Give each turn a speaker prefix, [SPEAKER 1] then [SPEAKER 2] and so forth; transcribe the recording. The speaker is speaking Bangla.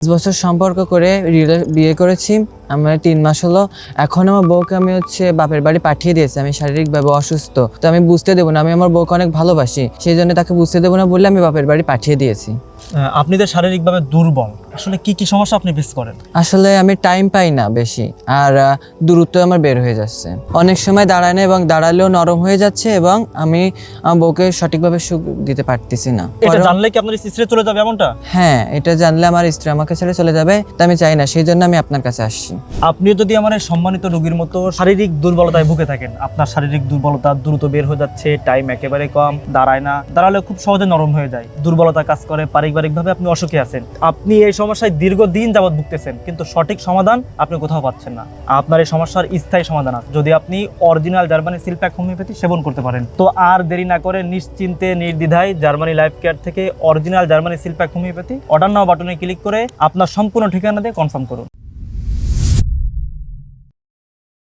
[SPEAKER 1] 5 বছর সম্পর্ক করে বিয়ে করেছি। আমার 3 মাস হলো। এখন আমার বউকে আমি বাপের বাড়ি পাঠিয়ে দিয়েছি। আমি শারীরিকভাবে অসুস্থ, তো আমি বুঝতে দেবো না। আমি আমার বউকে অনেক ভালোবাসি, সেই জন্য তাকে বুঝতে দেবো না বলে আমি বাপের বাড়ি পাঠিয়ে দিয়েছি।
[SPEAKER 2] আপনি যে শারীরিকভাবে দুর্বল, আসলে কি কি সমস্যা আপনি ফেস করেন?
[SPEAKER 1] আসলে আমি টাইম পাই না বেশি, আর দূরত্ব আমার বের হয়ে যাচ্ছে। অনেক সময় দাঁড়ায় না, এবং দাঁড়ালেও নরম হয়ে যাচ্ছে, এবং আমি আমার বউকে সঠিকভাবে সুখ দিতে পারতেছি না।
[SPEAKER 2] এটা জানলে কি আপনার স্ত্রী চলে যাবে এমনটা?
[SPEAKER 1] হ্যাঁ, এটা জানলে আমার স্ত্রী আমাকে ছেড়ে চলে যাবে, তা আমি চাই না। সেই জন্য আমি আপনার কাছে আসছি।
[SPEAKER 2] আপনিও যদি আমার এই সম্মানিত রোগীর মতো শারীরিক দুর্বলতায় ভুগে থাকেন, আপনার শারীরিক দুর্বলতা দ্রুত বের হয়ে যাচ্ছে, টাইম একেবারে কম, দাঁড়ায় না, দাঁড়ালে খুব সহজে নরম হয়ে যায়, দুর্বলতা কাজ করে, পারিবারিকভাবে আপনি অসুখী আছেন, আপনি এই সমস্যায় দীর্ঘদিন যাবৎ ভুগতেছেন, কিন্তু সঠিক সমাধান আপনি কোথাও পাচ্ছেন না। আপনার এই সমস্যার স্থায়ী সমাধান আছে যদি আপনি অরিজিনাল জার্মানি সিলপ্যাক হোমিওপ্যাথি সেবন করতে পারেন। তো আর দেরি না করে নিশ্চিন্তে নির্দ্বিধায় জার্মানি লাইফ কেয়ার থেকে original Germany seal pack homeopathy order নাও বাটনে ক্লিক করে আপনার সম্পূর্ণ ঠিকানা দিয়ে কনফার্ম করুন।